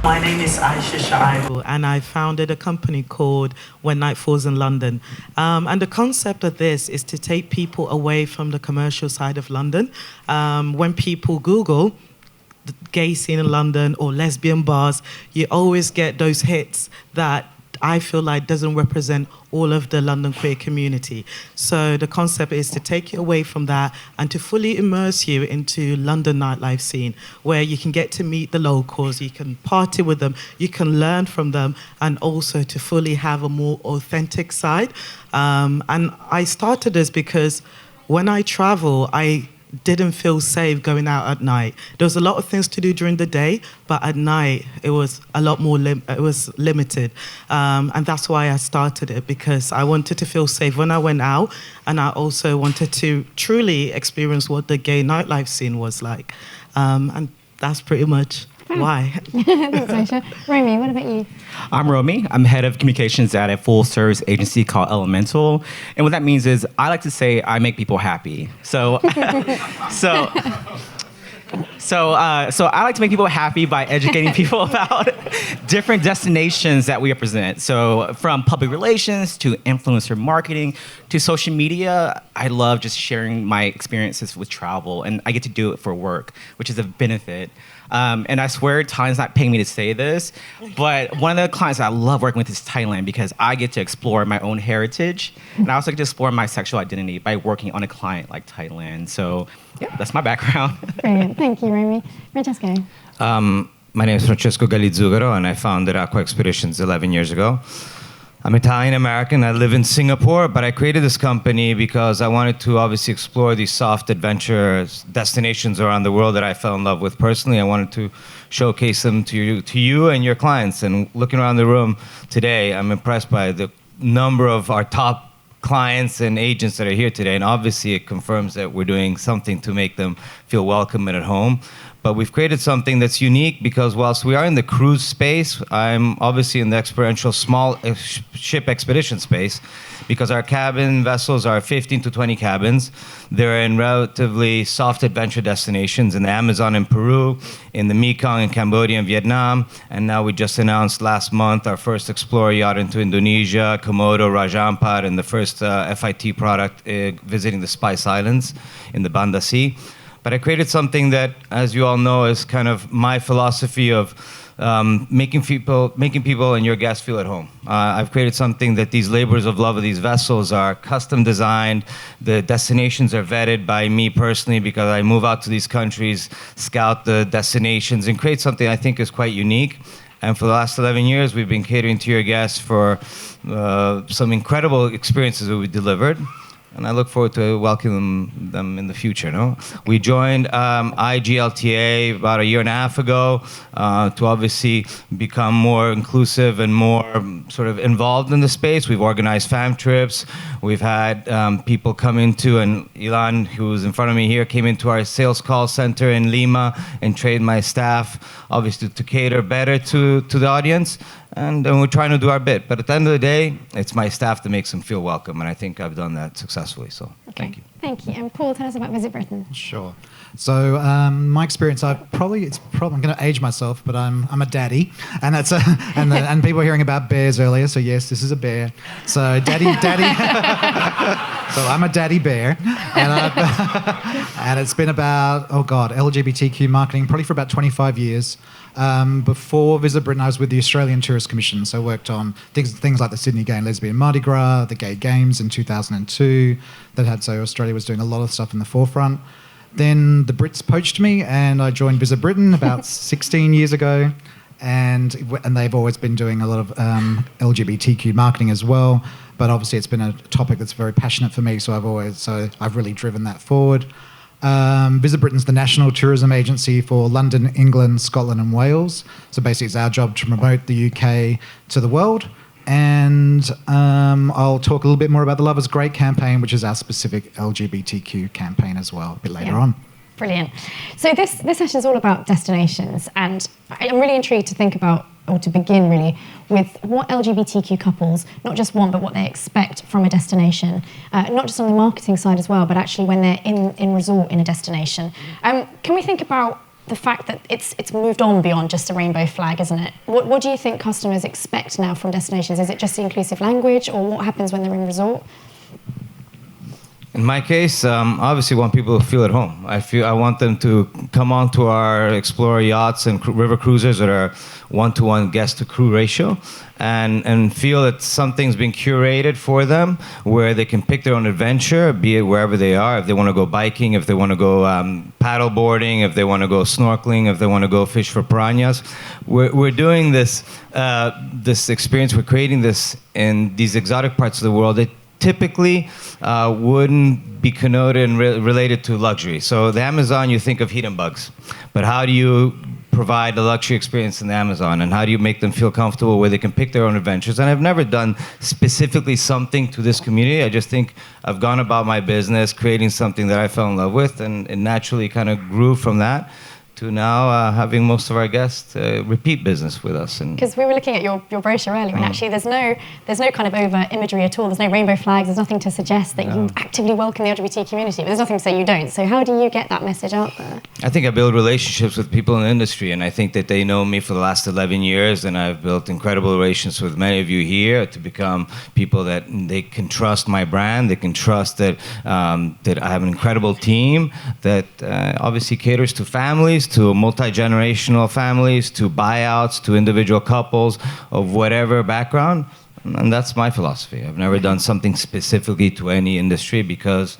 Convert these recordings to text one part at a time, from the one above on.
My name is Aisha Shaibu, and I founded a company called When Night Falls in London. And the concept of this is to take people away from the commercial side of London. When people Google the gay scene in London or lesbian bars, you always get those hits that I feel like doesn't represent all of the London queer community. So the concept is to take you away from that and to fully immerse you into London nightlife scene, where you can get to meet the locals, you can party with them, you can learn from them, and also to fully have a more authentic side. And I started this because when I travel, I didn't feel safe going out at night. There was a lot of things to do during the day, but at night it was a lot more it was limited. And that's why I started it, because I wanted to feel safe when I went out, and I also wanted to truly experience what the gay nightlife scene was like. And that's pretty much why. Thanks, Aisha. Romey, what about you? I'm Romey. I'm head of communications at a full-service agency called Elemental. And what that means is I like to say I make people happy. So I like to make people happy by educating people about different destinations that we represent. So from public relations to influencer marketing to social media, I love just sharing my experiences with travel, and I get to do it for work, which is a benefit. And I swear Thailand's not paying me to say this, but one of the clients that I love working with is Thailand, because I get to explore my own heritage, and I also get to explore my sexual identity by working on a client like Thailand. So yeah, that's my background. Brilliant. Thank you, Romey. Francesco. My name is Francesco Kelly, Zugaro, and I founded Aqua Expeditions 11 years ago. I'm Italian-American. I live in Singapore, but I created this company because I wanted to obviously explore these soft adventure destinations around the world that I fell in love with personally. I wanted to showcase them to you and your clients. And looking around the room today, I'm impressed by the number of our top clients and agents that are here today. And obviously, it confirms that we're doing something to make them feel welcome and at home. But we've created something that's unique because whilst we are in the cruise space, I'm obviously in the experiential small ship expedition space, because our cabin vessels are 15 to 20 cabins. They're in relatively soft adventure destinations in the Amazon and Peru, in the Mekong in Cambodia and Vietnam. And now we just announced last month our first Explorer yacht into Indonesia, Komodo, Raja Ampat, and the first FIT product visiting the Spice Islands in the Banda Sea. But I created something that, as you all know, is kind of my philosophy of making people and your guests feel at home. I've created something that these labors of love of these vessels are custom designed. The destinations are vetted by me personally, because I move out to these countries, scout the destinations, and create something I think is quite unique. And for the last 11 years, we've been catering to your guests for some incredible experiences that we delivered. And I look forward to welcoming them in the future. No? We joined IGLTA about a year and a half ago to obviously become more inclusive and more sort of involved in the space. We've organized fam trips. We've had people come into, and Ilan, who's in front of me here, came into our sales call center in Lima and trained my staff, obviously, to cater better to the audience. And we're trying to do our bit. But at the end of the day, it's my staff that makes them feel welcome. And I think I've done that successfully. So thank you. Thank you. And Paul, tell us about Visit Britain. Sure. So my experience, I'm going to age myself, but I'm a daddy, and that's and people were hearing about bears earlier. So yes, this is a bear. So daddy. So I'm a daddy bear, and it's been about LGBTQ marketing probably for about 25 years. Before Visit Britain, I was with the Australian Tourist Commission, so I worked on things like the Sydney Gay and Lesbian Mardi Gras, the Gay Games in 2002. So Australia was doing a lot of stuff in the forefront. Then the Brits poached me, and I joined Visit Britain about 16 years ago, and they've always been doing a lot of LGBTQ marketing as well. But obviously, it's been a topic that's very passionate for me, so I've really driven that forward. Visit Britain's the national tourism agency for London, England, Scotland and Wales. So basically it's our job to promote the UK to the world. And I'll talk a little bit more about the Love is Great campaign, which is our specific LGBTQ campaign as well, a bit later on. Brilliant. So this session is all about destinations, and I'm really intrigued to think about, or to begin really, with what LGBTQ couples, not just want, but what they expect from a destination, not just on the marketing side as well, but actually when they're in resort in a destination. Can we think about the fact that it's moved on beyond just a rainbow flag, isn't it? What do you think customers expect now from destinations? Is it just the inclusive language, or what happens when they're in resort? In my case, obviously, I want people to feel at home. I want them to come onto our Explorer yachts and river cruisers that are one-to-one guest-to-crew ratio, and feel that something's been curated for them, where they can pick their own adventure, be it wherever they are. If they want to go biking, if they want to go paddle boarding, if they want to go snorkeling, if they want to go fish for piranhas, we're doing this this experience. We're creating this in these exotic parts of the world that typically wouldn't be connoted and related to luxury. So the Amazon, you think of heat and bugs, but how do you provide a luxury experience in the Amazon, and how do you make them feel comfortable where they can pick their own adventures? And I've never done specifically something to this community. I just think I've gone about my business creating something that I fell in love with, and it naturally kind of grew from that to now having most of our guests repeat business with us. Because we were looking at your brochure earlier, and actually there's no kind of over imagery at all. There's no rainbow flags. There's nothing to suggest that you actively welcome the LGBT community. But there's nothing to say you don't. So how do you get that message out there? I think I build relationships with people in the industry, and I think that they know me for the last 11 years, and I've built incredible relations with many of you here to become people that they can trust my brand. They can trust that that I have an incredible team that obviously caters to families, to multi-generational families, to buyouts, to individual couples of whatever background. And that's my philosophy. I've never done something specifically to any industry, because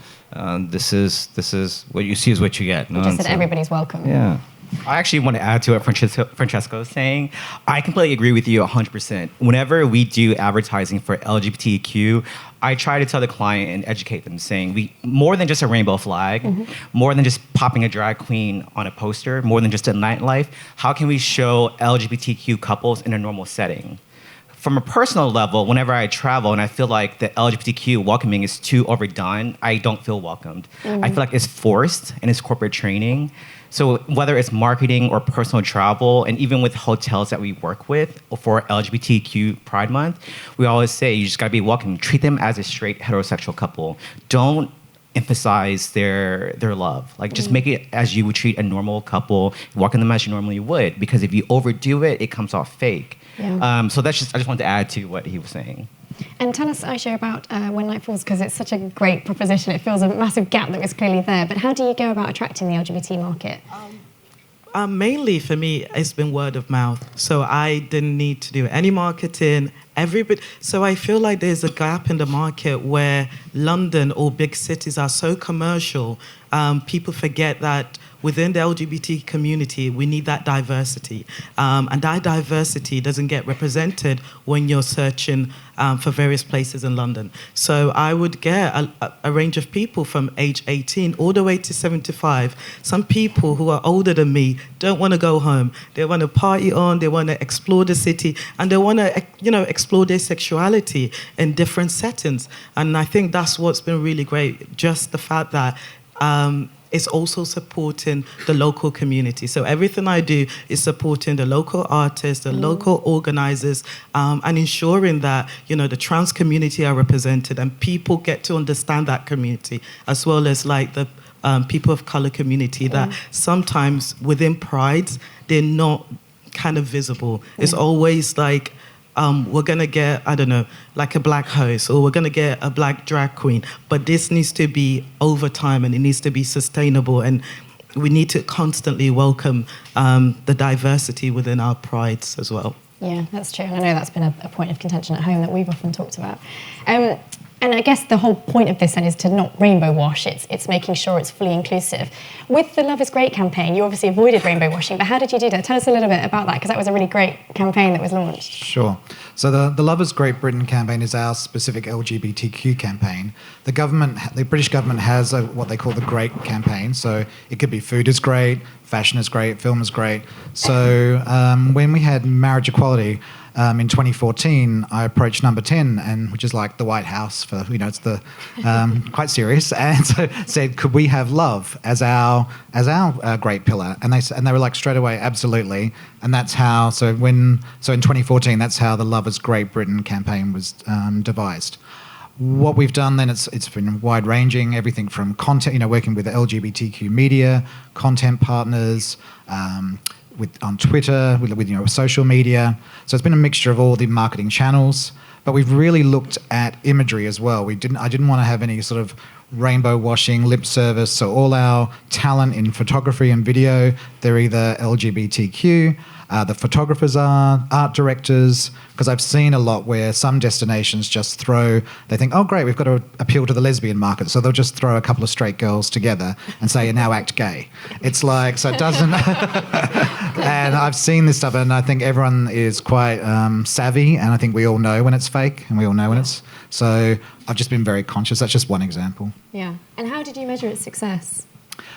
this is what you see is what you get. You just said everybody's welcome. Yeah. I actually want to add to what Francesco is saying. I completely agree with you 100%. Whenever we do advertising for LGBTQ, I try to tell the client and educate them, saying we more than just a rainbow flag, more than just popping a drag queen on a poster, more than just a nightlife. How can we show LGBTQ couples in a normal setting? From a personal level, whenever I travel and I feel like the LGBTQ welcoming is too overdone, I don't feel welcomed. I feel like it's forced and it's corporate training. So whether it's marketing or personal travel, and even with hotels that we work with for LGBTQ Pride Month, we always say you just gotta be welcoming. Treat them as a straight heterosexual couple. Don't emphasize their love. Like, just make it as you would treat a normal couple, welcome them as you normally would. Because if you overdo it, it comes off fake. Yeah. So I just wanted to add to what he was saying. And tell us, Aisha, about When Night Falls, because it's such a great proposition. It fills a massive gap that was clearly there. But how do you go about attracting the LGBT market? Mainly for me, it's been word of mouth. So I didn't need to do any marketing. So I feel like there's a gap in the market where London or big cities are so commercial. People forget that within the LGBT community, we need that diversity. And that diversity doesn't get represented when you're searching for various places in London. So I would get a range of people from age 18 all the way to 75. Some people who are older than me don't want to go home. They want to party on, they want to explore the city, and they want to, explore their sexuality in different settings. And I think that's what's been really great, just the fact that it's also supporting the local community. So everything I do is supporting the local artists, the local organizers, and ensuring that, the trans community are represented and people get to understand that community, as well as like the people of color community that sometimes within prides, they're not kind of visible. It's always like, we're going to get, I don't know, like a black host, or we're going to get a black drag queen. But this needs to be over time, and it needs to be sustainable. And we need to constantly welcome the diversity within our prides as well. Yeah, that's true. And I know that's been a point of contention at home that we've often talked about. And I guess the whole point of this then is to not rainbow wash. It's making sure it's fully inclusive. With the Love is Great campaign, you obviously avoided rainbow washing, but how did you do that? Tell us a little bit about that, because that was a really great campaign that was launched. Sure. So the Love is Great Britain campaign is our specific LGBTQ campaign. The British government has what they call the Great campaign. So it could be food is great, fashion is great, film is great. So when we had marriage equality, in 2014, I approached Number 10, which is like the White House for, it's the quite serious, and so said, could we have love as our great pillar? And they were like straight away, absolutely. And that's how. So in 2014, that's how the Love is Great Britain campaign was devised. what we've done then, it's been wide ranging, everything from content, working with the LGBTQ media, content partners, on Twitter, with social media. So it's been a mixture of all the marketing channels, but we've really looked at imagery as well. I didn't want to have any sort of rainbow washing, lip service. So all our talent in photography and video, they're either LGBTQ. The photographers are art directors, because I've seen a lot where some destinations just they think, oh great, we've got to appeal to the lesbian market, so they'll just throw a couple of straight girls together and say, now act gay. It's like, so it doesn't, and I've seen this stuff, and I think everyone is quite savvy, and I think we all know when it's fake, and we all know when it's, so I've just been very conscious. That's just one example. Yeah. And how did you measure its success?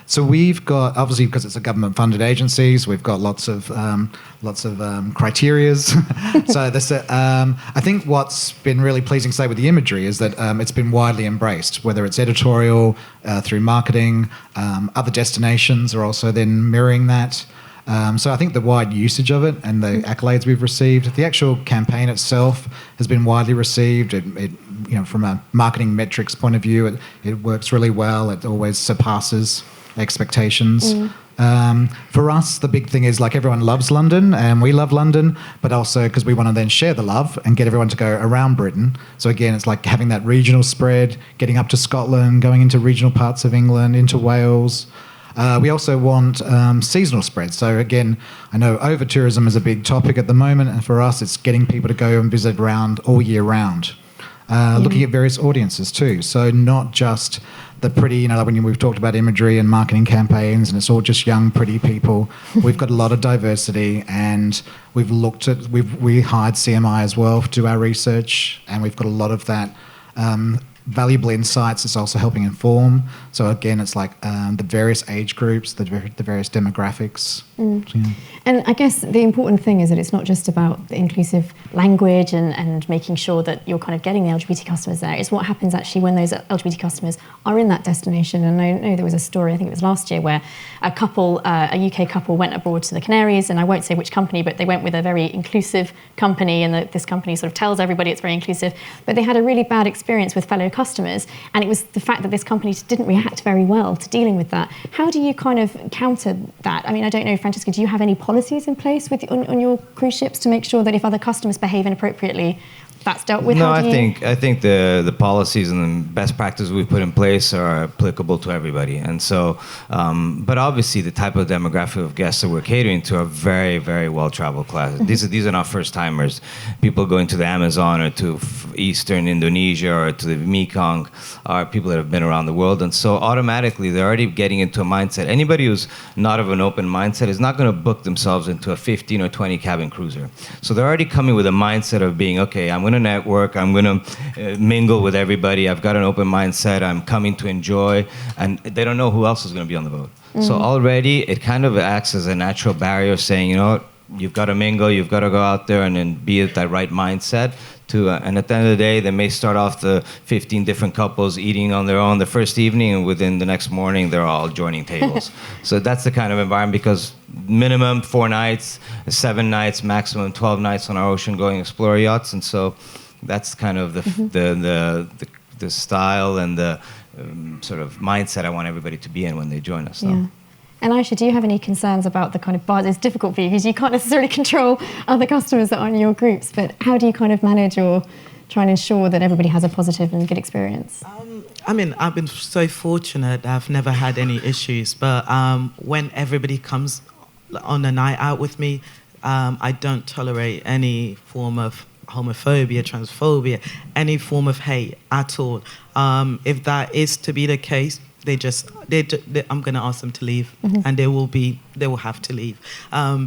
So we've got, obviously, because it's a government-funded agencies, we've got lots of criterias. So this, I think what's been really pleasing to say with the imagery is that it's been widely embraced, whether it's editorial, through marketing, other destinations are also then mirroring that. So I think the wide usage of it and the accolades we've received, the actual campaign itself has been widely received. It from a marketing metrics point of view, it works really well. It always surpasses expectations. For us, the big thing is, like, everyone loves London and we love London, but also because we want to then share the love and get everyone to go around Britain. So again, it's like having that regional spread, getting up to Scotland, going into regional parts of England, into Wales. We also want seasonal spread. So again, I know over-tourism is a big topic at the moment, and for us it's getting people to go and visit around all year round. Looking at various audiences too. So not just the pretty, like when we've talked about imagery and marketing campaigns and it's all just young, pretty people. We've got a lot of diversity, and we hired CMI as well to do our research, and we've got a lot of that valuable insights. It's also helping inform. So again, it's like the various age groups, the various demographics. Yeah. And I guess the important thing is that it's not just about the inclusive language and making sure that you're kind of getting the LGBT customers there. It's what happens actually when those LGBT customers are in that destination. And I know there was a story, I think it was last year, where a UK couple went abroad to the Canaries, and I won't say which company, but they went with a very inclusive company, and this company sort of tells everybody it's very inclusive, but they had a really bad experience with fellow customers, and it was the fact that this company didn't react very well to dealing with that. How do you kind of counter that? I mean, I don't know, Francesco, do you have any policies in place on your cruise ships to make sure that if other customers behave inappropriately, that's dealt with? No, I think the policies and the best practices we put in place are applicable to everybody. And so, but obviously the type of demographic of guests that we're catering to are very, very well-traveled classes. Mm-hmm. These are not first-timers. People going to the Amazon or to Eastern Indonesia or to the Mekong are people that have been around the world. And so automatically they're already getting into a mindset. Anybody who's not of an open mindset is not going to book themselves into a 15 or 20 cabin cruiser. So they're already coming with a mindset of being, okay, I'm going to network, I'm going to mingle with everybody, I've got an open mindset, I'm coming to enjoy, and they don't know who else is going to be on the boat. Mm-hmm. So already it kind of acts as a natural barrier saying, you've got to mingle, you've got to go out there and then be at that right mindset. And at the end of the day, they may start off the 15 different couples eating on their own the first evening, and within the next morning, they're all joining tables. So that's the kind of environment, because minimum 4 nights, 7 nights, maximum 12 nights on our ocean-going Explorer yachts. And so that's kind of the style and the sort of mindset I want everybody to be in when they join us. So. Yeah. And Aisha, do you have any concerns about the kind of buzz? It's difficult for you because you can't necessarily control other customers that are in your groups, but how do you kind of manage or try and ensure that everybody has a positive and good experience? I mean, I've been so fortunate. I've never had any issues, but when everybody comes on a night out with me, I don't tolerate any form of homophobia, transphobia, any form of hate at all. If that is to be the case, I'm going to ask them to leave, mm-hmm. and they will have to leave,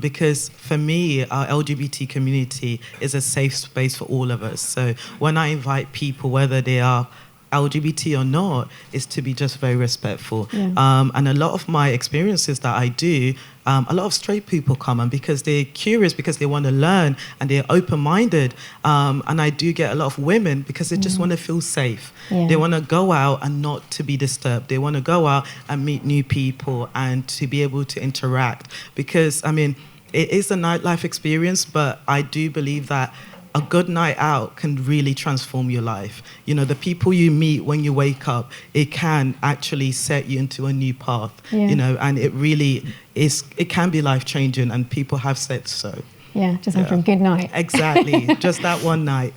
because for me, our LGBT community is a safe space for all of us. So when I invite people, whether they are LGBT or not, is to be just very respectful. Yeah. And a lot of my experiences that I do, a lot of straight people come, and because they're curious, because they want to learn, and they're open-minded. And I do get a lot of women because they just want to feel safe. Yeah. They want to go out and not to be disturbed. They want to go out and meet new people and to be able to interact. Because, I mean, it is a nightlife experience, but I do believe that a good night out can really transform your life. You know, the people you meet when you wake up, it can actually set you into a new path, you know, and it really is, it can be life-changing, and people have said so. Yeah, just after a good night. Exactly, just that one night.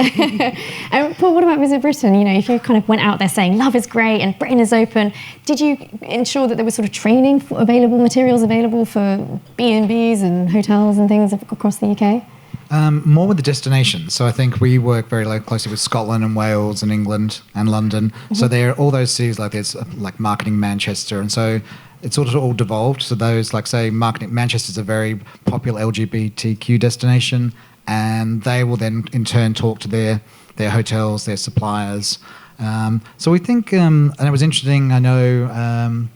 Paul, what about Visit Britain? You know, if you kind of went out there saying love is great and Britain is open, did you ensure that there was sort of training available, materials available for B&Bs and hotels and things across the UK? More with the destinations. So I think we work very closely with Scotland and Wales and England and London. Mm-hmm. So there are all those cities, like there's like Marketing Manchester, and so it's sort of all devolved. So those, like say, Marketing Manchester's a very popular LGBTQ destination, and they will then in turn talk to their hotels, their suppliers. So we think, and it was interesting. I know.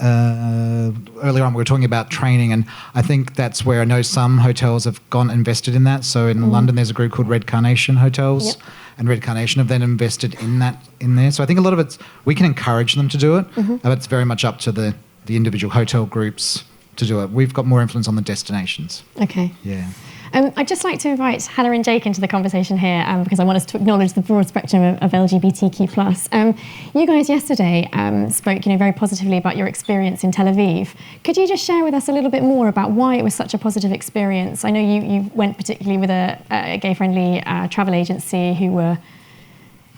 Earlier on we were talking about training, and I think that's where I know some hotels have gone invested in that. So in London there's a group called Red Carnation Hotels, and Red Carnation have then invested in there. So I think a lot of it's, we can encourage them to do it, but it's very much up to the individual hotel groups to do it. We've got more influence on the destinations. Okay. Yeah. I'd just like to invite Hannah and Jake into the conversation here because I want us to acknowledge the broad spectrum of LGBTQ+. You guys yesterday spoke, very positively about your experience in Tel Aviv. Could you just share with us a little bit more about why it was such a positive experience? I know you went particularly with a gay-friendly travel agency who are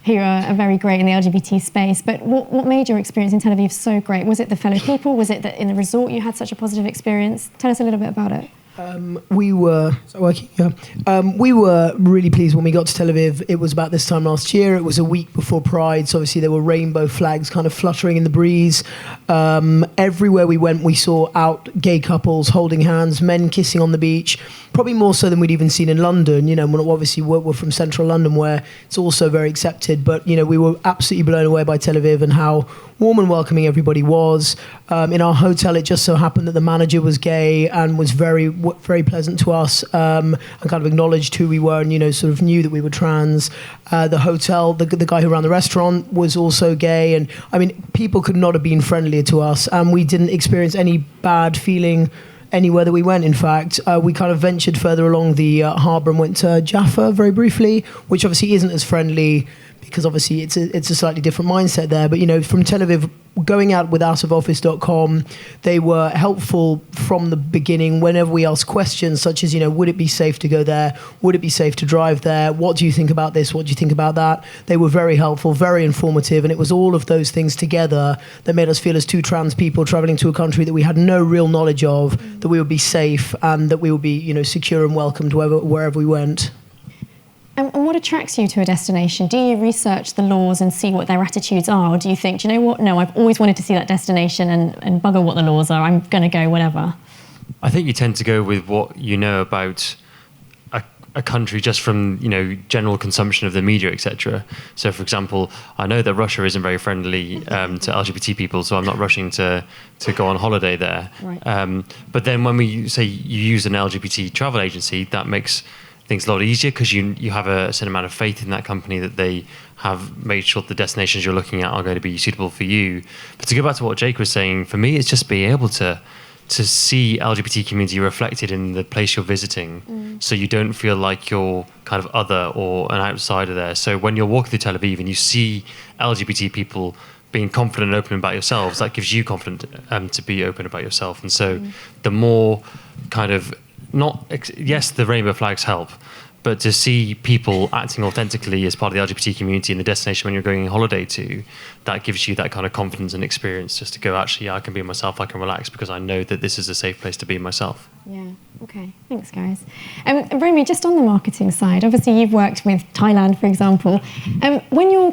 very great in the LGBT space, but what made your experience in Tel Aviv so great? Was it the fellow people? Was it that in the resort you had such a positive experience? Tell us a little bit about it. We were really pleased when we got to Tel Aviv. It was about this time last year. It was a week before Pride, so obviously there were rainbow flags kind of fluttering in the breeze. Everywhere we went, we saw out gay couples holding hands, men kissing on the beach, probably more so than we'd even seen in London. Obviously we're from central London where it's also very accepted, but we were absolutely blown away by Tel Aviv and how warm and welcoming everybody was. In our hotel, it just so happened that the manager was gay and was very, very pleasant to us, and kind of acknowledged who we were and, sort of knew that we were trans. The hotel, the guy who ran the restaurant was also gay. And I mean, people could not have been friendlier to us, and we didn't experience any bad feeling anywhere that we went. In fact, we kind of ventured further along the harbour and went to Jaffa very briefly, which obviously isn't as friendly because obviously it's a slightly different mindset there. But, from Tel Aviv, going out with outofoffice.com, they were helpful from the beginning whenever we asked questions such as, would it be safe to go there? Would it be safe to drive there? What do you think about this? What do you think about that? They were very helpful, very informative, and it was all of those things together that made us feel as two trans people traveling to a country that we had no real knowledge of, that we would be safe and that we would be, secure and welcomed wherever we went. And what attracts you to a destination? Do you research the laws and see what their attitudes are? Or do you think, do you know what? No, I've always wanted to see that destination and bugger what the laws are. I'm going to go whatever. I think you tend to go with what you know about a country just from, general consumption of the media, etc. So, for example, I know that Russia isn't very friendly to LGBT people, so I'm not rushing to go on holiday there. Right. But then when we say you use an LGBT travel agency, that makes things a lot easier because you have a certain amount of faith in that company that they have made sure the destinations you're looking at are going to be suitable for you. But to go back to what Jake was saying, for me, it's just being able to see LGBT community reflected in the place you're visiting, so you don't feel like you're kind of other or an outsider there. So when you're walking through Tel Aviv and you see LGBT people being confident and open about yourselves, that gives you confidence to be open about yourself. And so the more kind of yes, the rainbow flags help, but to see people acting authentically as part of the LGBT community in the destination when you're going on holiday to, that gives you that kind of confidence and experience just to go, actually, I can be myself, I can relax because I know that this is a safe place to be myself. Yeah, okay. Thanks, guys. Romey, just on the marketing side, obviously you've worked with Thailand, for example. When you're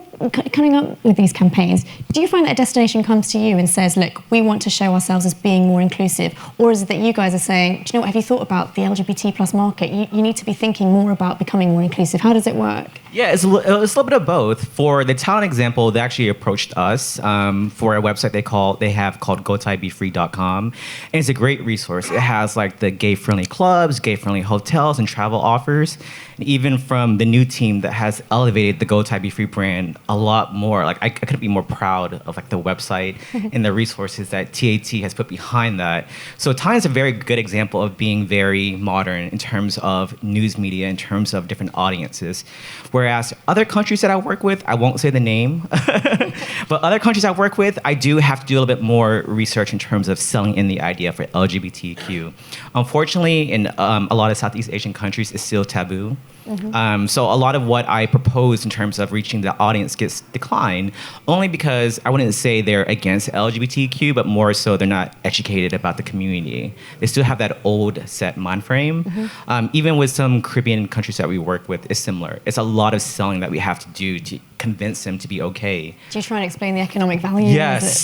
coming up with these campaigns, do you find that a destination comes to you and says, look, we want to show ourselves as being more inclusive? Or is it that you guys are saying, do you know what, have you thought about the LGBT plus market? You need to be thinking more about becoming more inclusive. How does it work? Yeah, it's a little bit of both. For the Thailand example, they actually approached us for a website they have called gothaibefree.com, and it's a great resource. It has like the gay-friendly gay-friendly clubs, gay-friendly hotels and travel offers. And even from the new team that has elevated the Go Thai Be Free brand a lot more. Like I couldn't be more proud of like the website and the resources that TAT has put behind that. So Thailand is a very good example of being very modern in terms of news media, in terms of different audiences. Whereas other countries that I work with, I won't say the name, but other countries I work with, I do have to do a little bit more research in terms of selling in the idea for LGBTQ. Unfortunately, in a lot of Southeast Asian countries, it's still taboo. So a lot of what I propose in terms of reaching the audience gets declined, only because I wouldn't say they're against LGBTQ, but more so they're not educated about the community. They still have that old set mind frame. Even with some Caribbean countries that we work with, it's similar. It's a lot of selling that we have to do to convince them to be okay. Do you try and explain the economic value? Yes.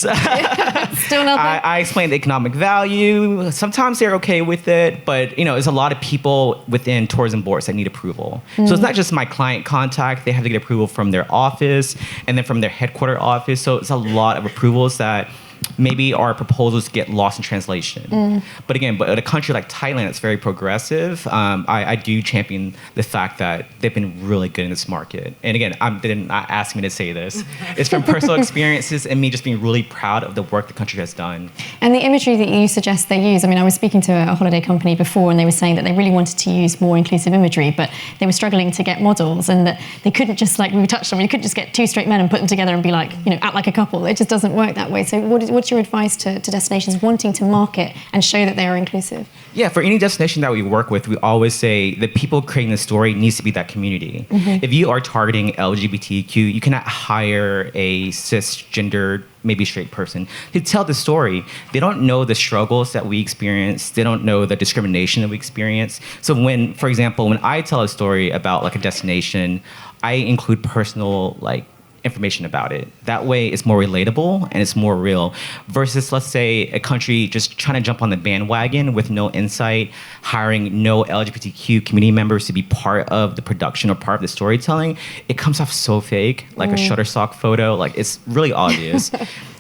Still not there? I explain the economic value. Sometimes they're okay with it, but there's a lot of people within tourism boards that need approval. So it's not just my client contact. They have to get approval from their office and then from their headquarter office. So it's a lot of approvals that maybe our proposals get lost in translation. But again, but a country like Thailand, it's very progressive. I do champion the fact that they've been really good in this market. And again, they're not asking me to say this. It's from personal experiences and me just being really proud of the work the country has done. And the imagery that you suggest they use, I mean, I was speaking to a holiday company before and they were saying that they really wanted to use more inclusive imagery, but they were struggling to get models and that they couldn't just, like we touched on, you couldn't just get two straight men and put them together and be like, act like a couple. It just doesn't work that way. So what's your advice to destinations wanting to market and show that they are inclusive? Yeah, for any destination that we work with, we always say the people creating the story needs to be that community. If you are targeting LGBTQ, you cannot hire a cisgender, maybe straight person to tell the story. They don't know the struggles that we experience. They don't know the discrimination that we experience. So when, for example, when I tell a story about like a destination, I include personal information about it. That way it's more relatable and it's more real versus, let's say, a country just trying to jump on the bandwagon with no insight, hiring no LGBTQ community members to be part of the production or part of the storytelling. It comes off so fake, like a Shutterstock photo. Like it's really obvious.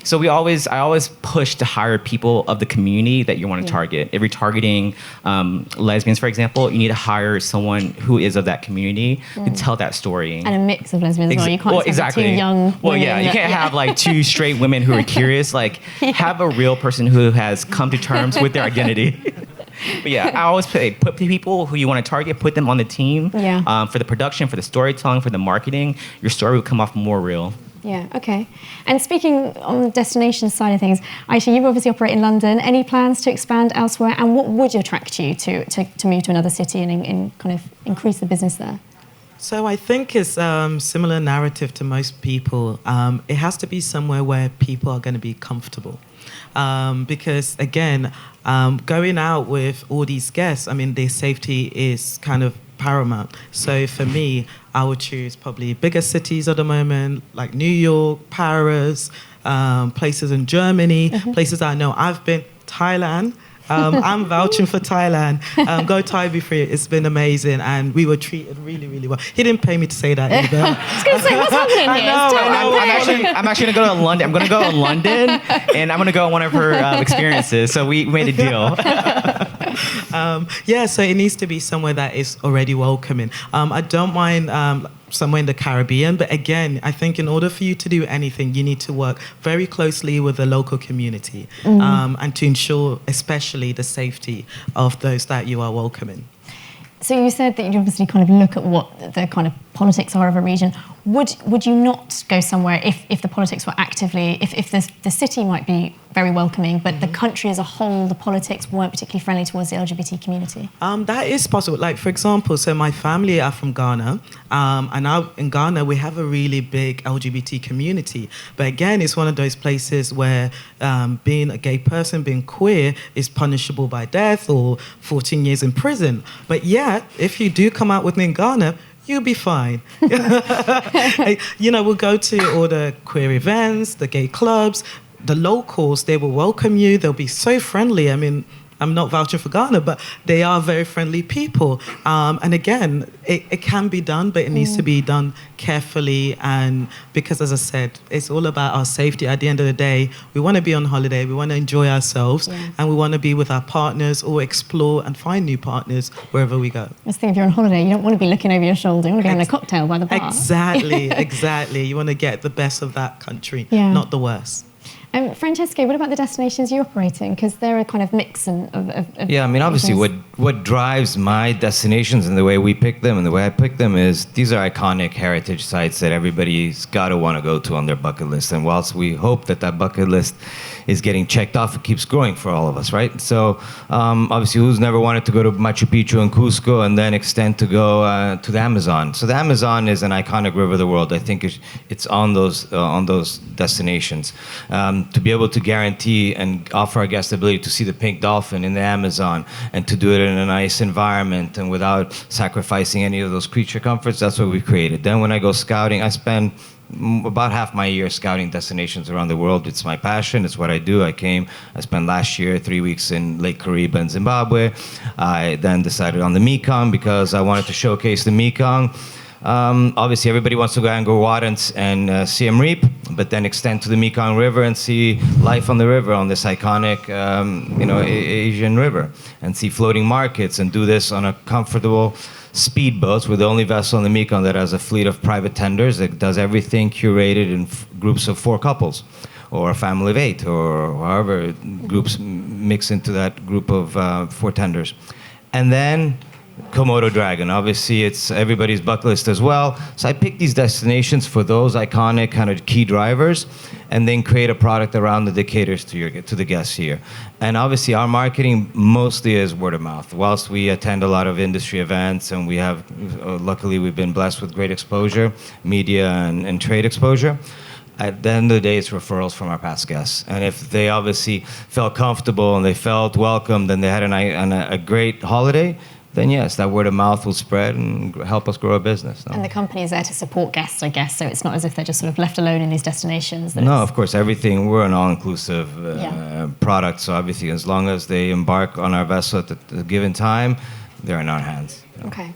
So I always push to hire people of the community that you want to target. If you're targeting lesbians, for example, you need to hire someone who is of that community to tell that story. And a mix of lesbians as well. You can't have two young Well, yeah, you can't have like two straight women who are curious. Like have a real person who has come to terms with their identity. But yeah, I always put people who you want to target, put them on the team for the production, for the storytelling, for the marketing. Your story will come off more real. Yeah, okay. And speaking on the destination side of things, Aisha, you obviously operate in London. Any plans to expand elsewhere? And what would attract you to move to another city and kind of increase the business there? So I think it's similar narrative to most people. It has to be somewhere where people are going to be comfortable. Because again, going out with all these guests, I mean, their safety is kind of paramount. So for me, I would choose probably bigger cities at the moment, like New York, Paris, places in Germany, places I know. I've been Thailand. I'm vouching for Thailand. Go Thai Be Free. It's been amazing, and we were treated really, really well. He didn't pay me to say that either. I was going to say, what's happening here? I'm actually going to go to London. I'm going to go to London, and I'm going to go on one of her experiences. So we made a deal. So it needs to be somewhere that is already welcoming. I don't mind somewhere in the Caribbean, but again, I think in order for you to do anything, you need to work very closely with the local community and to ensure especially the safety of those that you are welcoming. So you said that you obviously kind of look at what the kind of politics are of a region. Would you not go somewhere if the politics were actively, if the city might be very welcoming, but the country as a whole, the politics weren't particularly friendly towards the LGBT community? That is possible. Like, for example, so my family are from Ghana, and in Ghana, we have a really big LGBT community. But again, it's one of those places where being a gay person, being queer, is punishable by death or 14 years in prison. But yet, if you do come out with me in Ghana, you'll be fine. We'll go to all the queer events, the gay clubs, the locals, they will welcome you. They'll be so friendly. I mean, I'm not vouching for Ghana, but they are very friendly people. And again, it can be done, but it needs to be done carefully. And because, as I said, it's all about our safety. At the end of the day, we want to be on holiday, we want to enjoy ourselves, and we want to be with our partners or explore and find new partners wherever we go. I think if you're on holiday, you don't want to be looking over your shoulder. You want to be having a cocktail by the bar. Exactly. You want to get the best of that country, not the worst. Francesco, what about the destinations you operate in? Because they're a kind of mix of yeah, I mean, obviously, what drives my destinations and the way we pick them and the way I pick them is these are iconic heritage sites that everybody's got to want to go to on their bucket list. And whilst we hope that bucket list is getting checked off, it keeps growing for all of us, right? So obviously, who's never wanted to go to Machu Picchu and Cusco and then extend to go to the Amazon? So the Amazon is an iconic river of the world. I think it's on those destinations. To be able to guarantee and offer our guests the ability to see the pink dolphin in the Amazon and to do it in a nice environment and without sacrificing any of those creature comforts, that's what we created. Then when I go scouting, I spend about half my year scouting destinations around the world. It's my passion. It's what I do. I spent last year 3 weeks in Lake Kariba in Zimbabwe. I then decided on the Mekong because I wanted to showcase the Mekong. Obviously, everybody wants to go Angkor Wat and Siem Reap, but then extend to the Mekong River and see life on the river, on this iconic, Asian river, and see floating markets and do this on a comfortable speedboats. We're the only vessel in the Mekong that has a fleet of private tenders that does everything curated in groups of 4 couples, or a family of 8, or however groups mix into that group of 4 tenders. And then Komodo dragon. Obviously, it's everybody's bucket list as well. So I pick these destinations for those iconic kind of key drivers, and then create a product around that caters to the guests here. And obviously, our marketing mostly is word of mouth. Whilst we attend a lot of industry events, and we have, luckily, we've been blessed with great exposure, media and trade exposure. At the end of the day, it's referrals from our past guests. And if they obviously felt comfortable and they felt welcomed and they had a great holiday, then yes, that word of mouth will spread and help us grow our business. No? And the company is there to support guests, I guess, so it's not as if they're just sort of left alone in these destinations. No, of course, everything, we're an all-inclusive product, so obviously as long as they embark on our vessel at the given time, they're in our hands. Okay.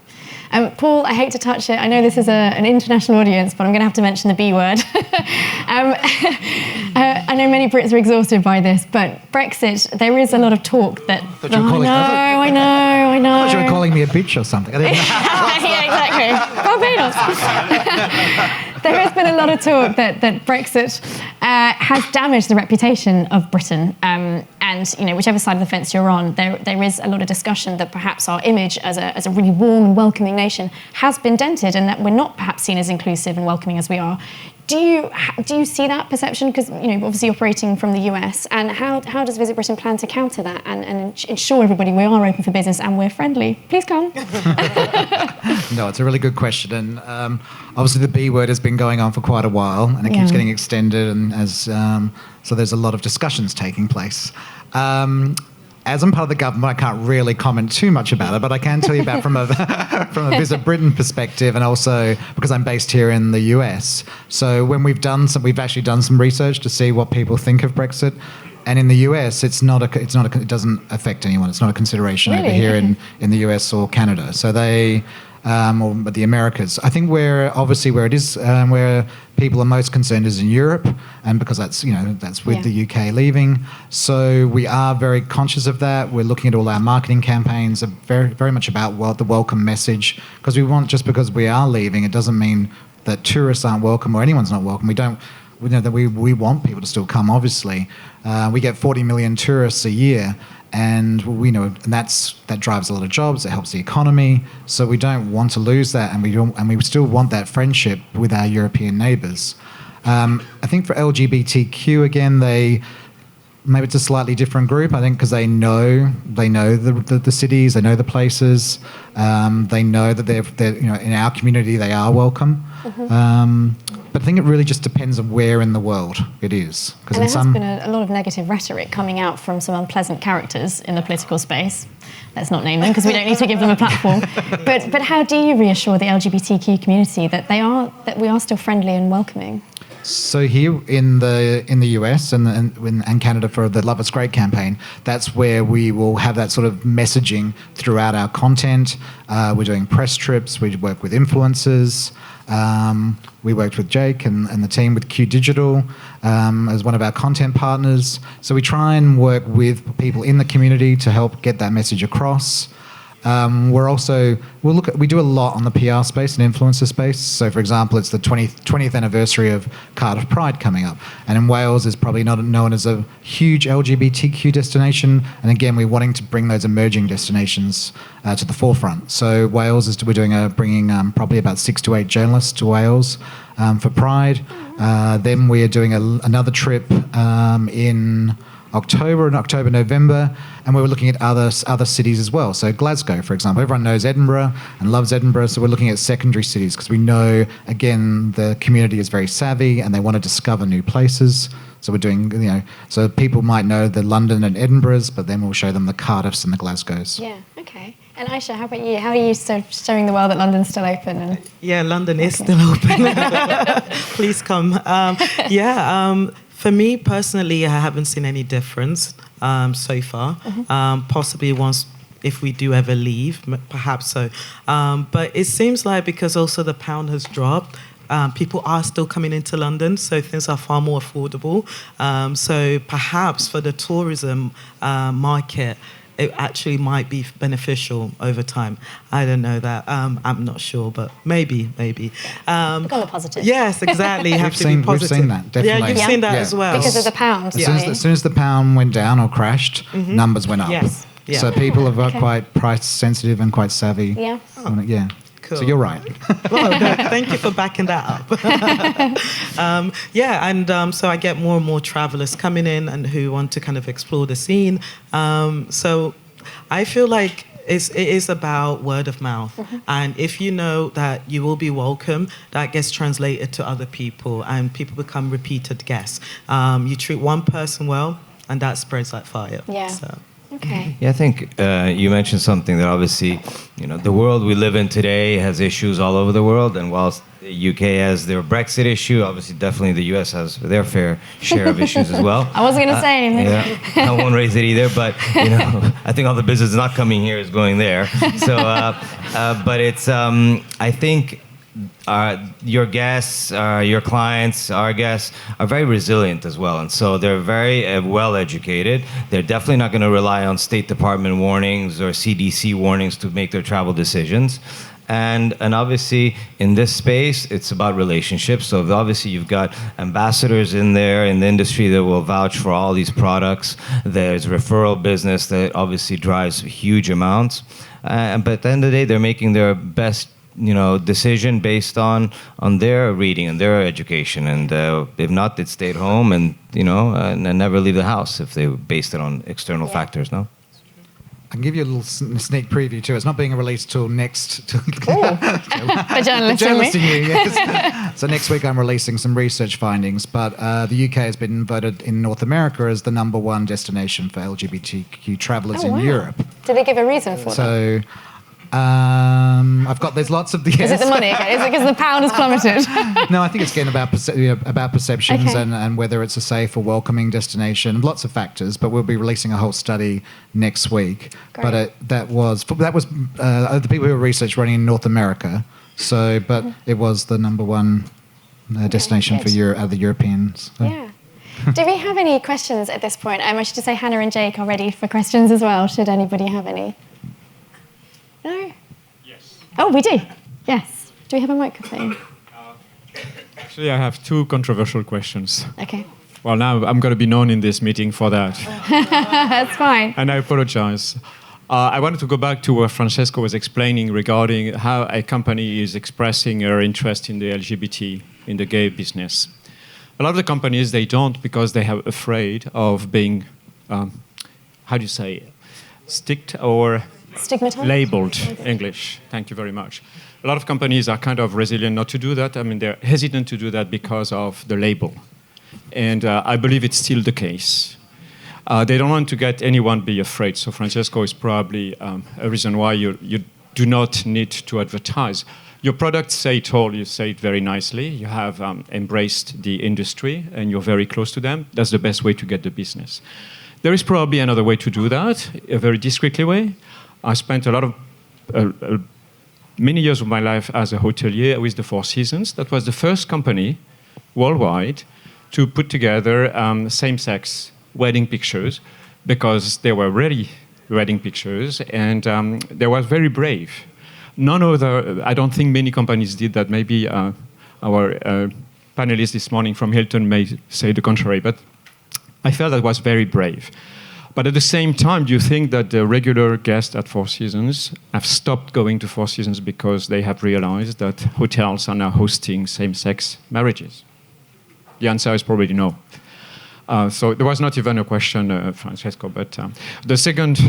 Paul, I hate to touch it. I know this is an international audience, but I'm going to have to mention the B word. I know many Brits are exhausted by this, but Brexit, there is a lot of talk that... I know. I thought you were calling me a bitch or something. Yeah, exactly. Barbados. There has been a lot of talk that Brexit has damaged the reputation of Britain. And whichever side of the fence you're on, there is a lot of discussion that perhaps our image as a really warm and welcoming nation has been dented, and that we're not perhaps seen as inclusive and welcoming as we are. Do you see that perception? Because obviously operating from the US, and how does Visit Britain plan to counter that and ensure everybody we are open for business and we're friendly? Please come. No, it's a really good question, and obviously the B word has been going on for quite a while, and it keeps getting extended, and so there's a lot of discussions taking place. As I'm part of the government, I can't really comment too much about it, but I can tell you about from a Visit Britain perspective, and also because I'm based here in the US. So when we've actually done some research to see what people think of Brexit, and in the US, it doesn't affect anyone. It's not a consideration over here in the US or Canada. So they. Or the Americas. I think where it is, where people are most concerned is in Europe, and because that's with the UK leaving. So we are very conscious of that. We're looking at all our marketing campaigns are very, very much about the welcome message, because because we are leaving, it doesn't mean that tourists aren't welcome or anyone's not welcome. We know that we want people to still come. Obviously, we get 40 million tourists a year. And we know that drives a lot of jobs. It helps the economy. So we don't want to lose that, and we still want that friendship with our European neighbours. I think for LGBTQ again, maybe it's a slightly different group. I think because they know the cities, they know the places, they know that they're in our community they are welcome. But I think it really just depends on where in the world it is. And there has been a lot of negative rhetoric coming out from some unpleasant characters in the political space. Let's not name them because we don't need to give them a platform. But how do you reassure the LGBTQ community that we are still friendly and welcoming? So here in the US and Canada for the Love Is Great campaign, that's where we will have that sort of messaging throughout our content. We're doing press trips. We work with influencers. We worked with Jake and the team with Q Digital as one of our content partners. So we try and work with people in the community to help get that message across. We do a lot on the PR space and influencer space. So, for example, it's the 20th anniversary of Cardiff Pride coming up. And in Wales is probably not known as a huge LGBTQ destination. And again, we're wanting to bring those emerging destinations to the forefront. So Wales we're bringing probably about 6 to 8 journalists to Wales for Pride. Then we are doing another trip in October, November, and we were looking at other cities as well. So Glasgow, for example, everyone knows Edinburgh and loves Edinburgh, so we're looking at secondary cities because we know, again, the community is very savvy and they want to discover new places. So we're doing, so people might know the London and Edinburghs, but then we'll show them the Cardiffs and the Glasgows. Yeah, okay. And Aisha, how about you? How are you showing the world that London's still open? Yeah, London is still open. Please come. For me personally, I haven't seen any difference so far. Possibly once, if we do ever leave, perhaps so. But it seems like because also the pound has dropped, people are still coming into London, so things are far more affordable. So perhaps for the tourism market, it actually might be beneficial over time. I don't know that. I'm not sure, but maybe. Look on the positive. Yes, exactly. You have to be positive. We've seen that, definitely. Yeah, you've seen that as well. Because of the pound. As soon as the pound went down or crashed, numbers went up. Yes. Yeah. So people are quite price sensitive and quite savvy. Yeah. Yeah. Cool. So you're right. Well, thank you for backing that up. So I get more and more travelers coming in and who want to kind of explore the scene. So I feel like it is about word of mouth. And if you know that you will be welcome, that gets translated to other people and people become repeated guests. You treat one person well and that spreads like fire. Yeah. So. Okay. Yeah, I think you mentioned something that obviously, the world we live in today has issues all over the world, and whilst the UK has their Brexit issue, obviously definitely the US has their fair share of issues as well. I wasn't going to say anything. Yeah, I won't raise it either, but I think all the business not coming here is going there. So, but it's I think. Your guests, your clients, our guests are very resilient as well. And so they're very well educated. They're definitely not going to rely on State Department warnings or CDC warnings to make their travel decisions. And obviously in this space, it's about relationships. So obviously you've got ambassadors in there in the industry that will vouch for all these products. There's referral business that obviously drives huge amounts. But at the end of the day, they're making their best decision based on their reading and their education, and if not, they'd stay at home and and never leave the house if they based it on external factors. No. I can give you a little sneak preview too. It's not being released till next. The journalist in you, yes. So next week I'm releasing some research findings, but the UK has been voted in North America as the #1 destination for LGBTQ travellers in Europe. Did they give a reason for that? There's lots of the. Yes. Is it the money? Is it because the pound has plummeted? No, I think it's again about perceptions and whether it's a safe or welcoming destination. Lots of factors, but we'll be releasing a whole study next week. Great. But that was the people who were research running in North America. So, but it was the #1 destination for other Europeans. So. Yeah. Do we have any questions at this point? I should just say Hannah and Jake are ready for questions as well. Should anybody have any? No? Yes. Oh, we do? Yes. Do we have a microphone? Actually, I have 2 controversial questions. Okay. Well, now I'm going to be known in this meeting for that. That's fine. And I apologize. I wanted to go back to what Francesco was explaining regarding how a company is expressing her interest in the LGBT, in the gay business. A lot of the companies, they don't because they are afraid of being, sticked or... Stigmatized? Labeled, English. Thank you very much. A lot of companies are kind of resilient not to do that. I mean, they're hesitant to do that because of the label. And I believe it's still the case. They don't want to get anyone be afraid. So Francesco is probably a reason why you do not need to advertise. Your products say it all. You say it very nicely. You have embraced the industry, and you're very close to them. That's the best way to get the business. There is probably another way to do that, a very discreetly way. I spent a lot of many years of my life as a hotelier with the Four Seasons. That was the first company worldwide to put together same-sex wedding pictures, because they were ready wedding pictures, and they were very brave. I don't think many companies did that. Maybe our panelist this morning from Hilton may say the contrary, but I felt that was very brave. But at the same time, do you think that the regular guests at Four Seasons have stopped going to Four Seasons because they have realized that hotels are now hosting same-sex marriages? The answer is probably no. So there was not even a question, Francesco, but the second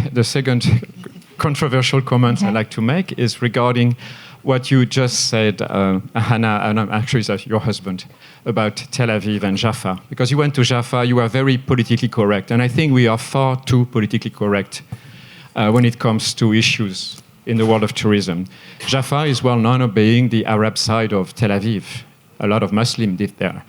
controversial comment I'd like to make is regarding what you just said, Hannah, and actually that's your husband, about Tel Aviv and Jaffa. Because you went to Jaffa, you are very politically correct, and I think we are far too politically correct when it comes to issues in the world of tourism. Jaffa is well known as being the Arab side of Tel Aviv. A lot of Muslims live there.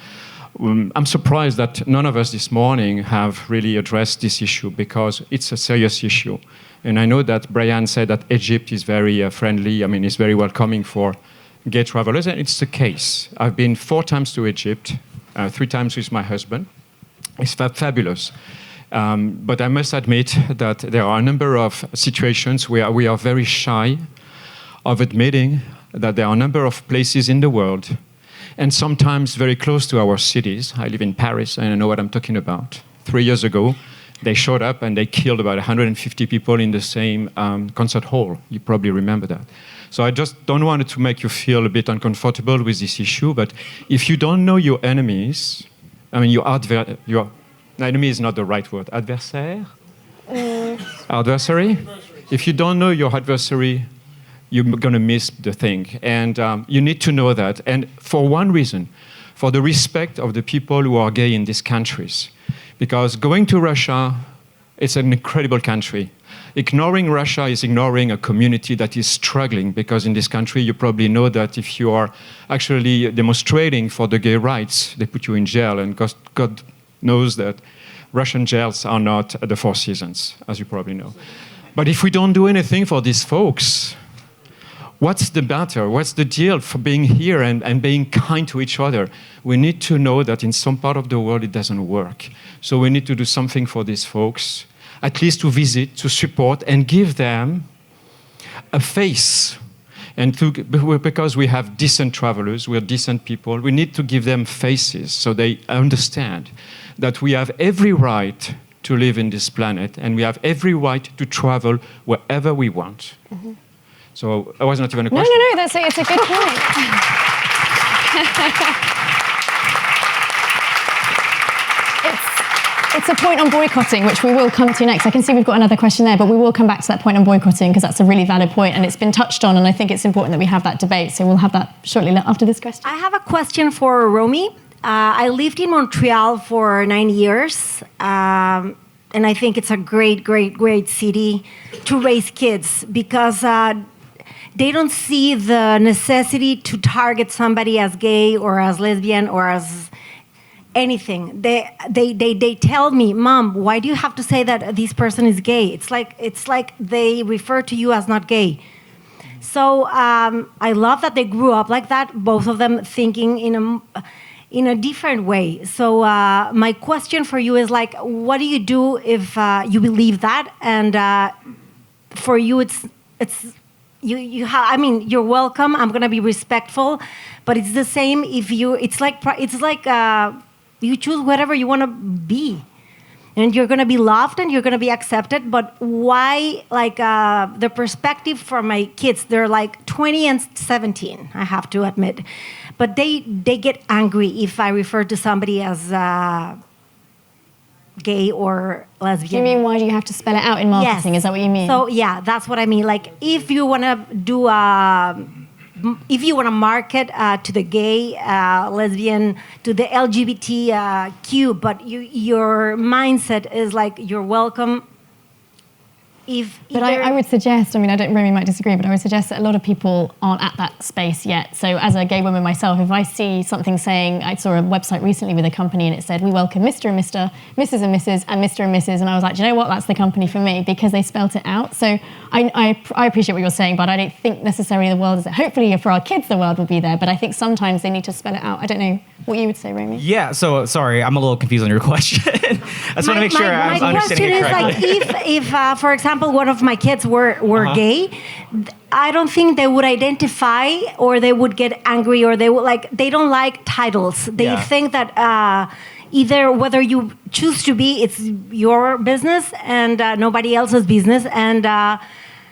I'm surprised that none of us this morning have really addressed this issue, because it's a serious issue. And I know that Brian said that Egypt is very friendly, is very welcoming for gay travelers, and it's the case. I've been 4 times to Egypt, 3 times with my husband. It's fabulous. But I must admit that there are a number of situations where we are very shy of admitting that there are a number of places in the world, and sometimes very close to our cities. I live in Paris, and I know what I'm talking about. 3 years ago, they showed up and they killed about 150 people in the same concert hall. You probably remember that. So I just don't want to make you feel a bit uncomfortable with this issue, but if you don't know your enemies, your enemy is not the right word. Adversaire? Adversary? If you don't know your adversary, you're going to miss the thing. And you need to know that. And for one reason, for the respect of the people who are gay in these countries. Because going to Russia, it's an incredible country. Ignoring Russia is ignoring a community that is struggling, because in this country, you probably know that if you are actually demonstrating for the gay rights, they put you in jail. And God knows that Russian jails are not the Four Seasons, as you probably know. But if we don't do anything for these folks, what's the matter? What's the deal for being here and being kind to each other? We need to know that in some part of the world it doesn't work. So we need to do something for these folks, at least to visit, to support, and give them a face. And because we have decent travelers, we're decent people, we need to give them faces so they understand that we have every right to live in this planet, and we have every right to travel wherever we want. Mm-hmm. So that was not even a question. No, it's a good point. It's a point on boycotting, which we will come to next. I can see we've got another question there, but we will come back to that point on boycotting, because that's a really valid point, and it's been touched on, and I think it's important that we have that debate. So we'll have that shortly after this question. I have a question for Romey. I lived in Montreal for 9 years, and I think it's a great, great, great city to raise kids, because they don't see the necessity to target somebody as gay or as lesbian or as anything. They tell me, Mom, why do you have to say that this person is gay? It's like they refer to you as not gay. So I love that they grew up like that, both of them thinking in a different way. So my question for you is, like, what do you do if you believe that, and for you it's you're welcome. I'm gonna be respectful, but it's the same if you. It's like you choose whatever you want to be, and you're gonna be loved and you're gonna be accepted. But why? Like the perspective for my kids, they're like 20 and 17. I have to admit, but they get angry if I refer to somebody as gay or lesbian. Do you mean, why do you have to spell it out in marketing? Yes. Is that what you mean? So yeah, that's what I mean. Like, if you want to do if you want to market to the gay, lesbian, to the LGBTQ, but your mindset is like, you're welcome But I would suggest, I mean, Romy might disagree, but I would suggest that a lot of people aren't at that space yet. So as a gay woman myself, if I see something saying, I saw a website recently with a company and it said, we welcome Mr. and Mr., Mrs. and Mrs., and Mr. and Mrs. And I was like, do you know what? That's the company for me, because they spelt it out. So I appreciate what you're saying, but I don't think necessarily the world is there. Hopefully for our kids, the world will be there, but I think sometimes they need to spell it out. I don't know what you would say, Romy. Yeah, so sorry, I'm a little confused on your question. I just want to make sure I'm understanding it correctly. My question is like, if for example, one of my kids were gay, I don't think they would identify or they would get angry or they don't like titles. They think that either whether you choose to be, it's your business and nobody else's business, and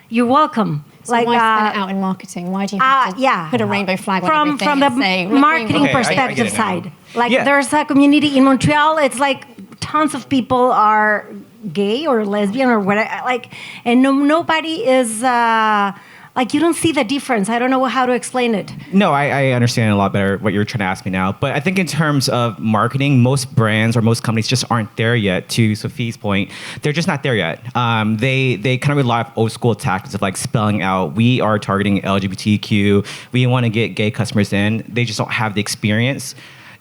you're welcome. So why spell it out in marketing? Why do you have to put a rainbow flag on everything? From the say, marketing perspective side. Like there's a community in Montreal, it's like tons of people are gay or lesbian or whatever, and nobody is like, you don't see the difference. I don't know how to explain it. No, I understand a lot better what you're trying to ask me now. But I think in terms of marketing, most brands or most companies just aren't there yet. To Sophie's point, they're just not there yet. They kind of rely on old school tactics of like spelling out, we are targeting LGBTQ, we want to get gay customers in. They just don't have the experience.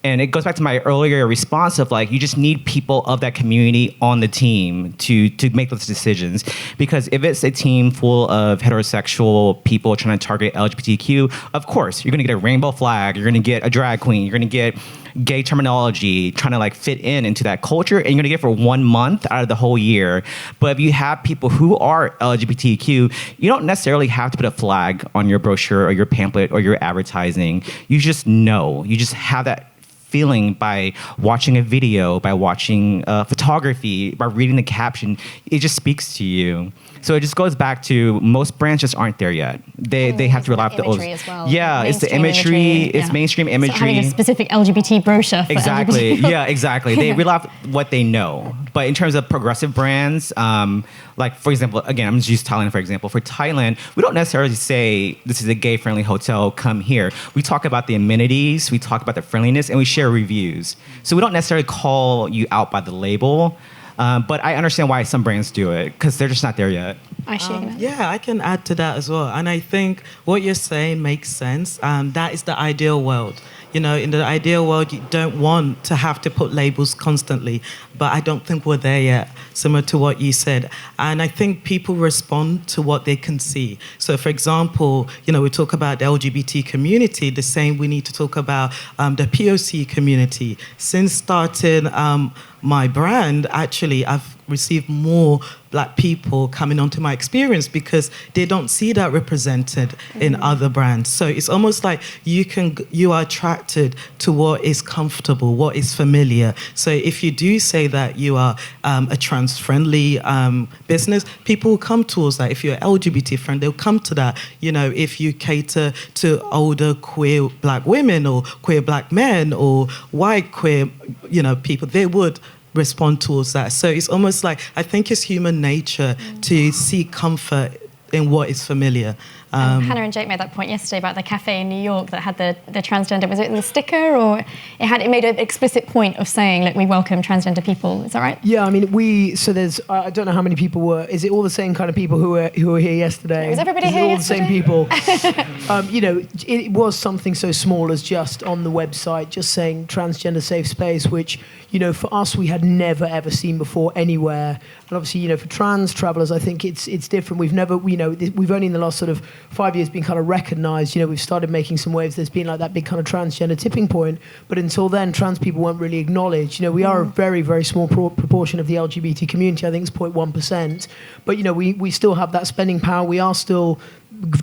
And it goes back to my earlier response of like, you just need people of that community on the team to make those decisions. Because if it's a team full of heterosexual people trying to target LGBTQ, of course, you're going to get a rainbow flag, you're going to get a drag queen, you're going to get gay terminology trying to like fit into that culture, and you're going to get for 1 month out of the whole year. But if you have people who are LGBTQ, you don't necessarily have to put a flag on your brochure or your pamphlet or your advertising. You just know. You just have that feeling by watching a video, by watching photography, by reading the caption. It just speaks to you. So it just goes back to most brands just aren't there yet. They have to rely on the imagery as well. Yeah, it's the imagery. It's mainstream imagery. So having a specific LGBT brochure. For Exactly. LGBT. Yeah, exactly. They rely on what they know. But in terms of progressive brands, like for example, again, I'm just use Thailand for example. For Thailand, we don't necessarily say this is a gay-friendly hotel. Come here. We talk about the amenities. We talk about the friendliness, and we share reviews. So we don't necessarily call you out by the label. But I understand why some brands do it, because they're just not there yet. Yeah, I can add to that as well. And I think what you're saying makes sense. That is the ideal world. You know, in the ideal world, you don't want to have to put labels constantly. But I don't think we're there yet, similar to what you said. And I think people respond to what they can see. So, for example, you know, we talk about the LGBT community, the same we need to talk about the POC community. Since starting my brand, actually, I've received more Black people coming onto my experience because they don't see that represented in other brands. So it's almost like you are attracted to what is comfortable, what is familiar. So if you do say that you are a trans-friendly business, people will come towards that. If you're LGBT friend, they'll come to that. You know, if you cater to older queer Black women or queer Black men or white queer, you know, people, they would respond towards that. So it's almost like, I think it's human nature to seek comfort in what is familiar. Hannah and Jake made that point yesterday about the cafe in New York that had the transgender, was it in the sticker, or it made an explicit point of saying, look, we welcome transgender people. Is that right? Yeah, I mean, so there's, I don't know how many people were, is it all the same kind of people who were here yesterday? Was everybody here all yesterday? The same people? You know, it was something so small as just on the website, just saying transgender safe space, which, you know, for us, we had never, ever seen before anywhere. And obviously, you know, for trans travelers, I think it's different. We've never, you know, we've only in the last sort of 5 years been kind of recognized. You know, we've started making some waves. There's been like that big kind of transgender tipping point. But until then, trans people weren't really acknowledged. You know, we are a very, very small proportion of the LGBT community. I think it's 0.1%. But, you know, we still have that spending power. We are still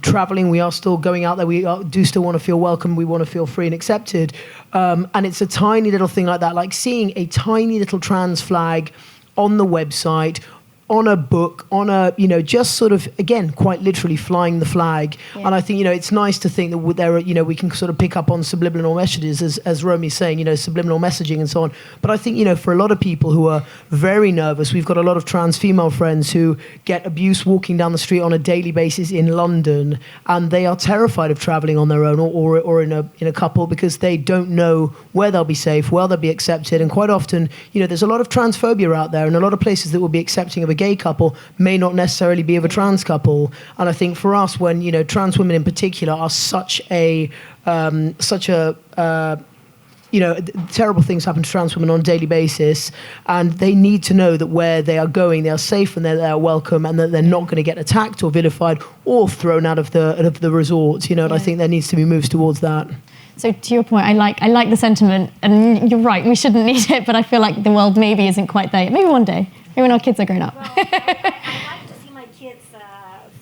traveling, we are still going out there, we do still want to feel welcome, we want to feel free and accepted. And it's a tiny little thing like that, like seeing a tiny little trans flag on the website, on a book, on a, you know, just sort of, again, quite literally flying the flag. Yeah. And I think, you know, it's nice to think that there are, you know, we can sort of pick up on subliminal messages, as Romey's saying, you know, subliminal messaging and so on. But I think, you know, for a lot of people who are very nervous, we've got a lot of trans female friends who get abuse walking down the street on a daily basis in London, and they are terrified of traveling on their own or in a couple, because they don't know where they'll be safe, where they'll be accepted. And quite often, you know, there's a lot of transphobia out there, and a lot of places that will be accepting of a gay couple may not necessarily be of a trans couple. And I think for us, when, you know, trans women in particular are you know, terrible things happen to trans women on a daily basis, and they need to know that where they are going, they are safe and they are welcome, and that they're not going to get attacked or vilified or thrown out of the resort. You know, and I think there needs to be moves towards that. So to your point, I like the sentiment, and you're right, we shouldn't need it, but I feel like the world maybe isn't quite there. Maybe one day, maybe when our kids are grown up. Well, I like to see my kids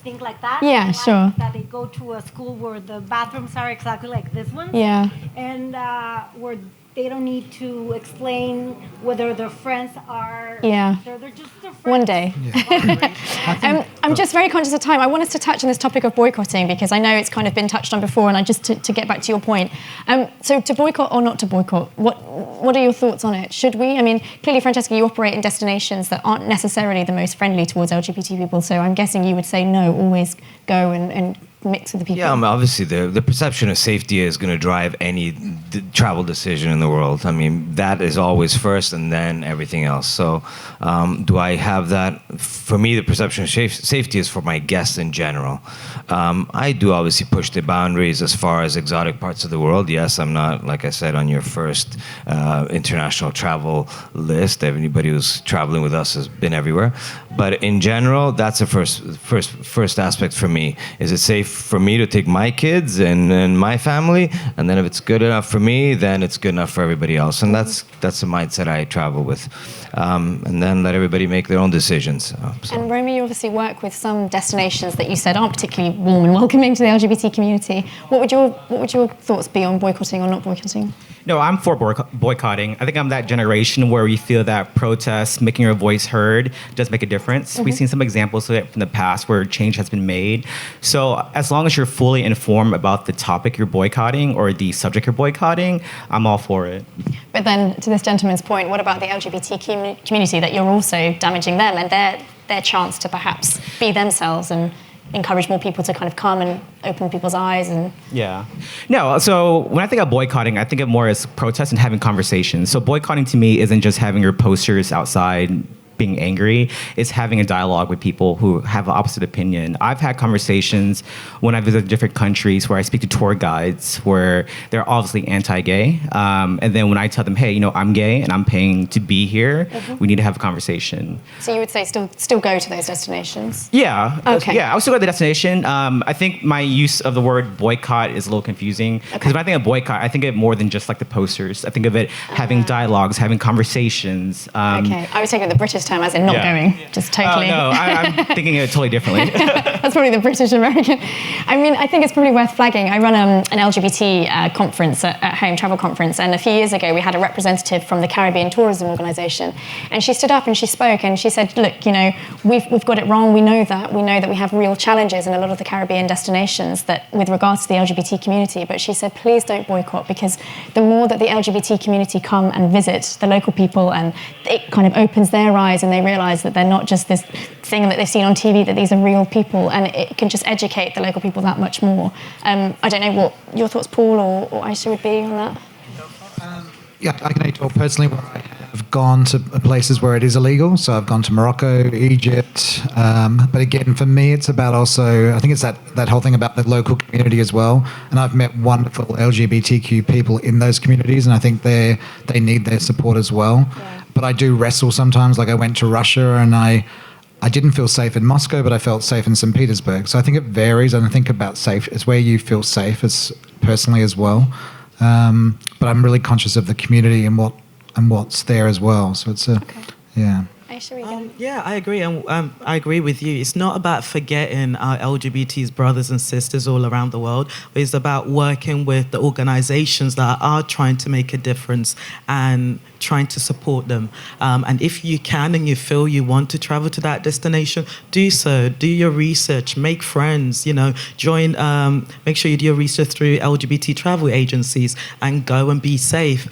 think like that. Yeah, like sure. That they go to a school where the bathrooms are exactly like this one. Yeah. And where they don't need to explain whether their friends are. Yeah. They're just their friends. One day. Yeah. I'm just very conscious of time. I want us to touch on this topic of boycotting because I know it's kind of been touched on before, and I just to get back to your point. So to boycott or not to boycott, what are your thoughts on it? Should we? I mean, clearly, Francesco, you operate in destinations that aren't necessarily the most friendly towards LGBT people, so I'm guessing you would say no, always go and mix with the people. Yeah, obviously the perception of safety is going to drive any travel decision in the world. I mean, that is always first and then everything else. So do I have that? For me, the perception of safety is for my guests in general. I do obviously push the boundaries as far as exotic parts of the world. Yes, I'm not, like I said, on your first international travel list. Anybody who's traveling with us has been everywhere. But in general, that's the first aspect for me. Is it safe for me to take my kids and my family, and then if it's good enough for me, then it's good enough for everybody else, and that's the mindset I travel with, and then let everybody make their own decisions. So. And Romey, you obviously work with some destinations that you said aren't particularly warm and welcoming to the LGBT community. What would your thoughts be on boycotting or not boycotting? No, I'm for boycotting. I think I'm that generation where we feel that protest, making your voice heard, does make a difference. We've seen some examples of it from the past where change has been made. So as long as you're fully informed about the topic you're boycotting or the subject you're boycotting, I'm all for it. But then, to this gentleman's point, what about the LGBT community, that you're also damaging them and their chance to perhaps be themselves and encourage more people to kind of come and open people's eyes? And Yeah. No, so when I think of boycotting, I think of more as protest and having conversations. So boycotting to me isn't just having your posters outside being angry. It's having a dialogue with people who have an opposite opinion. I've had conversations when I visit different countries where I speak to tour guides where they're obviously anti-gay. And then when I tell them, hey, you know, I'm gay and I'm paying to be here, we need to have a conversation. so you would say still go to those destinations? Yeah. Okay. Yeah, I would still go to the destination. I think my use of the word boycott is a little confusing because when I think of boycott, I think of it more than just like the posters. I think of it having dialogues, having conversations. Okay, I was taking the British term as in not going, just totally. No, I'm thinking of it totally differently. That's probably the British American. I mean, I think it's probably worth flagging. I run an LGBT conference at home, travel conference, and a few years ago we had a representative from the Caribbean Tourism Organisation, and she stood up and she spoke and she said, look, you know, we've got it wrong. We know that we have real challenges in a lot of the Caribbean destinations that with regards to the LGBT community. But she said, please don't boycott, because the more that the LGBT community come and visit the local people, and it kind of opens their eyes and they realise that they're not just this thing that they've seen on TV, that these are real people, and it can just educate the local people that much more. I don't know what your thoughts, Paul or Aisha, would be on that. Yeah, I can only talk personally where I have gone to places where it is illegal. So I've gone to Morocco, Egypt. But again, for me, it's about also, I think it's that whole thing about the local community as well. And I've met wonderful LGBTQ people in those communities, and I think they need their support as well. Yeah. But I do wrestle sometimes. Like I went to Russia and I didn't feel safe in Moscow, but I felt safe in St. Petersburg. So I think it varies, and I think about safe, it's where you feel safe as personally as well. But I'm really conscious of the community and what's there as well. So it's yeah. Yeah, I agree. And I agree with you. It's not about forgetting our LGBT's brothers and sisters all around the world. It's about working with the organizations that are trying to make a difference and trying to support them. And if you can and you feel you want to travel to that destination, do so. Do your research, make friends, join, make sure you do your research through LGBT travel agencies and go and be safe.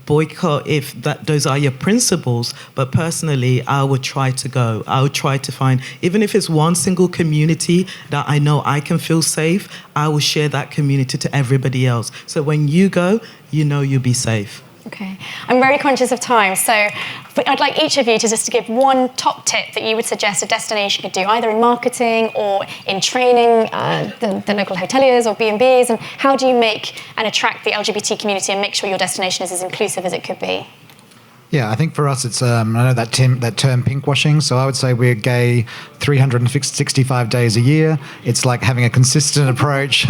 Boycott if those are your principles, but personally, I would try to go. I would try to find, even if it's one single community that I know I can feel safe, I will share that community to everybody else. So when you go, you know you'll be safe. Okay, I'm very conscious of time, so I'd like each of you to just give one top tip that you would suggest a destination could do, either in marketing or in training the local hoteliers or B&Bs, and how do you make and attract the LGBT community and make sure your destination is as inclusive as it could be? Yeah, I think for us it's, I know that term pinkwashing, so I would say we're gay 365 days a year. It's like having a consistent approach,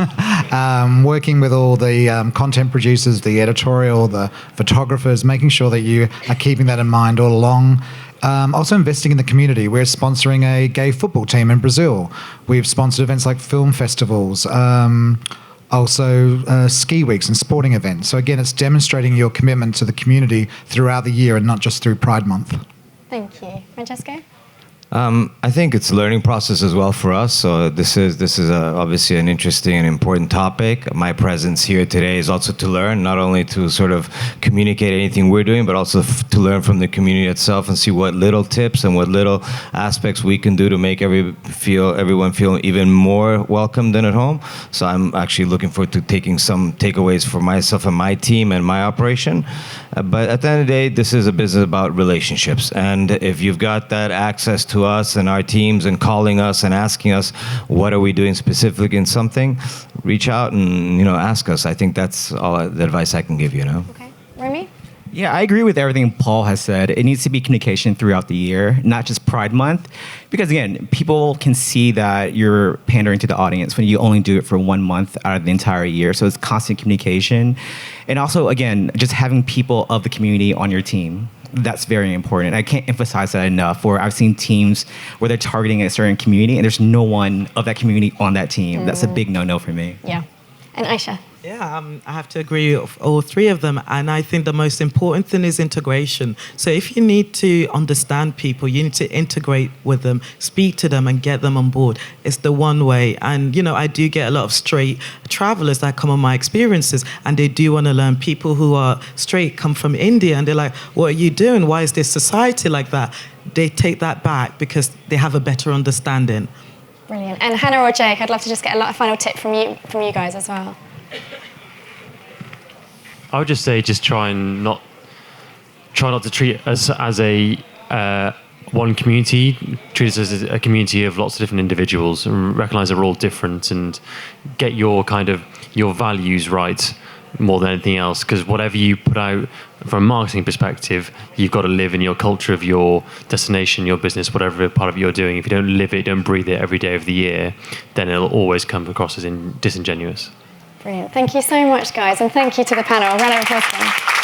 working with all the content producers, the editorial, the photographers, making sure that you are keeping that in mind all along. Also investing in the community. We're sponsoring a gay football team in Brazil. We've sponsored events like film festivals. Also ski weeks and sporting events. So again, it's demonstrating your commitment to the community throughout the year and not just through Pride Month. Thank you. Francesco? I think it's a learning process as well for us. So this is obviously an interesting and important topic. My presence here today is also to learn, not only to sort of communicate anything we're doing, but also to learn from the community itself and see what little tips and what little aspects we can do to make everyone feel even more welcome than at home. So I'm actually looking forward to taking some takeaways for myself and my team and my operation. But at the end of the day, this is a business about relationships. And if you've got that access to us and our teams and calling us and asking us, what are we doing specific in something, reach out and, ask us. I think that's all the advice I can give you, Okay. Romey? Yeah, I agree with everything Paul has said. It needs to be communication throughout the year, not just Pride Month. Because again, people can see that you're pandering to the audience when you only do it for 1 month out of the entire year. So it's constant communication. And also, again, just having people of the community on your team. That's very important. I can't emphasize that enough, where I've seen teams where they're targeting a certain community and there's no one of that community on that team. That's a big no-no for me. Yeah. And Aisha? Yeah, I have to agree with all three of them. And I think the most important thing is integration. So if you need to understand people, you need to integrate with them, speak to them and get them on board. It's the one way. And, I do get a lot of straight travelers that come on my experiences and they do want to learn. People who are straight come from India and they're like, what are you doing? Why is this society like that? They take that back because they have a better understanding. Brilliant. And Hannah or Jake, I'd love to just get a final tip from you guys as well. I would just say, try not to treat us as a one community. Treat us as a community of lots of different individuals, and recognise that we're all different, and get your values right more than anything else. Because whatever you put out from a marketing perspective, you've got to live in your culture of your destination, your business, whatever part of it you're doing. If you don't live it, don't breathe it every day of the year, then it'll always come across as disingenuous. Brilliant. Thank you so much, guys, and thank you to the panel. A round of applause for them.